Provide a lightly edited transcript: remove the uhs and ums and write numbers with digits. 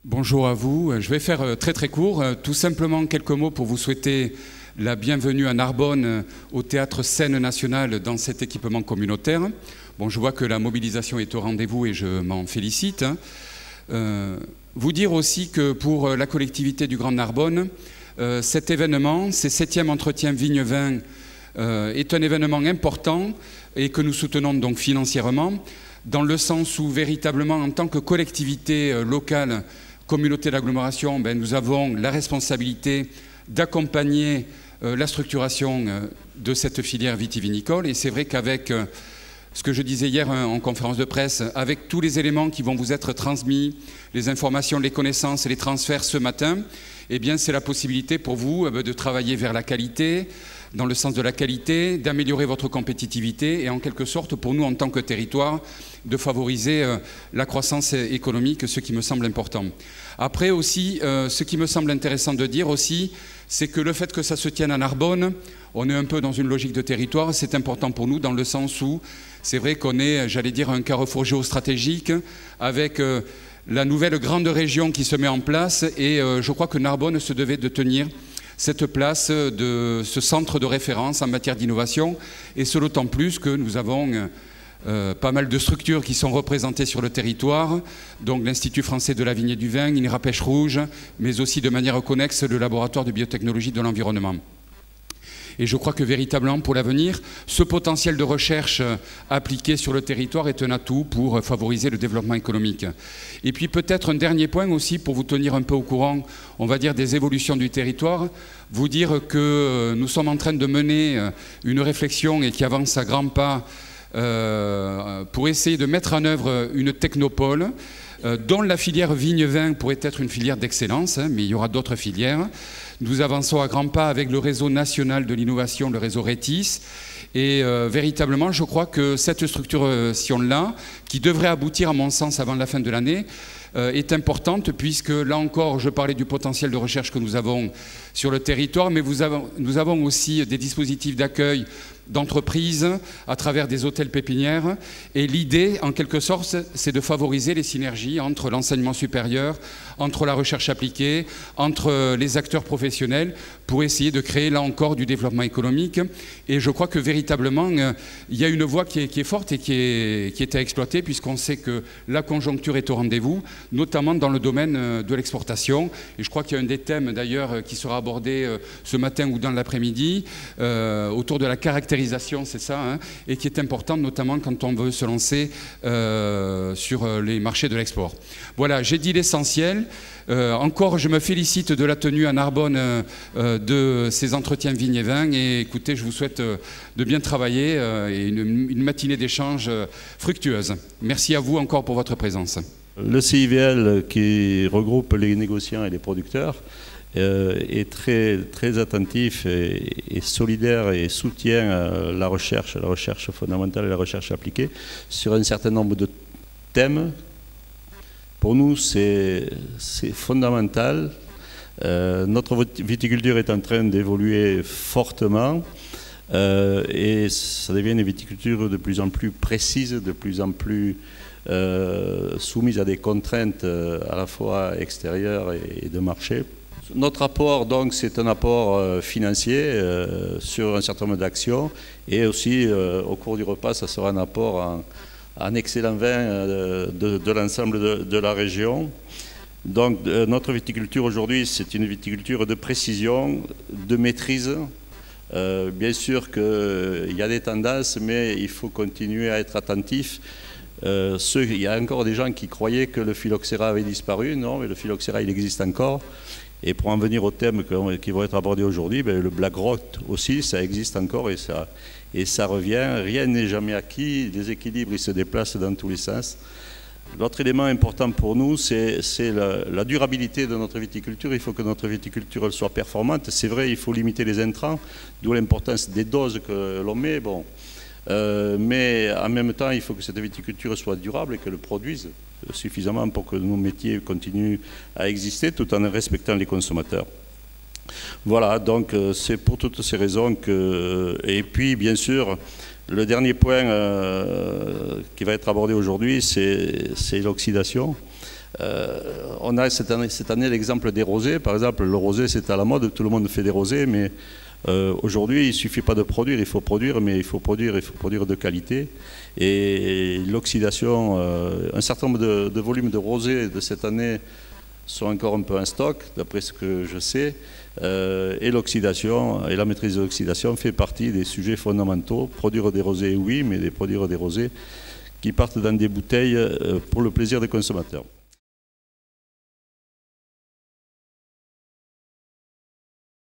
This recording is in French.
Bonjour à vous. Je vais faire très très court. Tout simplement quelques mots pour vous souhaiter la bienvenue à Narbonne au Théâtre Scène Nationale dans cet équipement communautaire. Bon, je vois que la mobilisation est au rendez-vous et je m'en félicite. Vous dire aussi que pour la collectivité du Grand Narbonne, cet événement, ces 7e entretiens Vigne-Vin, est un événement important et que nous soutenons donc financièrement, dans le sens où véritablement en tant que collectivité locale, communauté d'agglomération, nous avons la responsabilité d'accompagner la structuration de cette filière vitivinicole. Et c'est vrai qu'avec ce que je disais hier en conférence de presse, avec tous les éléments qui vont vous être transmis, les informations, les connaissances et les transferts ce matin, eh bien c'est la possibilité pour vous de travailler vers la qualité, dans le sens de la qualité, d'améliorer votre compétitivité et en quelque sorte pour nous en tant que territoire, de favoriser la croissance économique, ce qui me semble important. Après aussi, ce qui me semble intéressant de dire aussi, c'est que le fait que ça se tienne à Narbonne, on est un peu dans une logique de territoire, c'est important pour nous dans le sens où c'est vrai qu'on est, j'allais dire, un carrefour géostratégique avec la nouvelle grande région qui se met en place et je crois que Narbonne se devait de tenir cette place de ce centre de référence en matière d'innovation et ce d'autant plus que nous avons pas mal de structures qui sont représentées sur le territoire, donc l'Institut français de la vigne et du vin, INRA Pêche Rouge, mais aussi de manière connexe le laboratoire de biotechnologie de l'environnement. Et je crois que véritablement pour l'avenir, ce potentiel de recherche appliqué sur le territoire est un atout pour favoriser le développement économique. Et puis peut-être un dernier point aussi pour vous tenir un peu au courant, on va dire, des évolutions du territoire, vous dire que nous sommes en train de mener une réflexion et qui avance à grands pas pour essayer de mettre en œuvre une technopole dont la filière vigne-vin pourrait être une filière d'excellence, mais il y aura d'autres filières. Nous avançons à grands pas avec le réseau national de l'innovation, le réseau RETIS. Et véritablement, je crois que cette structuration-là, qui devrait aboutir à mon sens avant la fin de l'année, est importante puisque là encore, je parlais du potentiel de recherche que nous avons sur le territoire, mais nous avons aussi des dispositifs d'accueil d'entreprises à travers des hôtels pépinières. Et l'idée, en quelque sorte, c'est de favoriser les synergies entre l'enseignement supérieur, entre la recherche appliquée, entre les acteurs professionnels, pour essayer de créer, là encore, du développement économique. Et je crois que véritablement, il y a une voie qui est forte et qui est à exploiter, puisqu'on sait que la conjoncture est au rendez-vous, notamment dans le domaine de l'exportation. Et je crois qu'il y a un des thèmes, d'ailleurs, qui sera abordé ce matin ou dans l'après-midi, autour de la caractérisation, c'est ça, hein, et qui est importante, notamment quand on veut se lancer sur les marchés de l'export. Voilà, j'ai dit l'essentiel. Encore, je me félicite de la tenue à Narbonne de ces entretiens vignes et vins. Et écoutez, je vous souhaite de bien travailler et une matinée d'échange fructueuse. Merci à vous encore pour votre présence. Le CIVL, qui regroupe les négociants et les producteurs, est très attentif et solidaire et soutient la recherche fondamentale et la recherche appliquée sur un certain nombre de thèmes. Pour nous, c'est fondamental. Notre viticulture est en train d'évoluer fortement et ça devient une viticulture de plus en plus précise, de plus en plus soumise à des contraintes à la fois extérieures et de marché. Notre apport, donc, c'est un apport financier sur un certain nombre d'actions et aussi, au cours du repas, ça sera un apport en excellent vin de l'ensemble de la région. Donc, notre viticulture aujourd'hui, c'est une viticulture de précision, de maîtrise. Bien sûr qu'il y a des tendances, mais il faut continuer à être attentif. Il y a encore des gens qui croyaient que le phylloxéra avait disparu. Non, mais le phylloxéra, il existe encore. Et pour en venir aux thèmes qui vont être abordés aujourd'hui, le black rot aussi, ça existe encore et ça revient. Rien n'est jamais acquis, les équilibres ils se déplacent dans tous les sens. L'autre élément important pour nous, c'est la durabilité de notre viticulture. Il faut que notre viticulture soit performante. C'est vrai, il faut limiter les intrants, d'où l'importance des doses que l'on met. Bon. Mais en même temps, il faut que cette viticulture soit durable et qu'elle produise suffisamment pour que nos métiers continuent à exister tout en respectant les consommateurs. Voilà, donc c'est pour toutes ces raisons que... Et puis, bien sûr, le dernier point qui va être abordé aujourd'hui, c'est l'oxydation. On a cette année l'exemple des rosés. Par exemple, le rosé, c'est à la mode, tout le monde fait des rosés, mais aujourd'hui, il ne suffit pas de produire, il faut produire, mais il faut produire de qualité. Et l'oxydation, un certain nombre de volumes de rosés de cette année sont encore un peu en stock, d'après ce que je sais. Et l'oxydation et la maîtrise de l'oxydation fait partie des sujets fondamentaux. Produire des rosés, oui, mais produire des rosés qui partent dans des bouteilles pour le plaisir des consommateurs.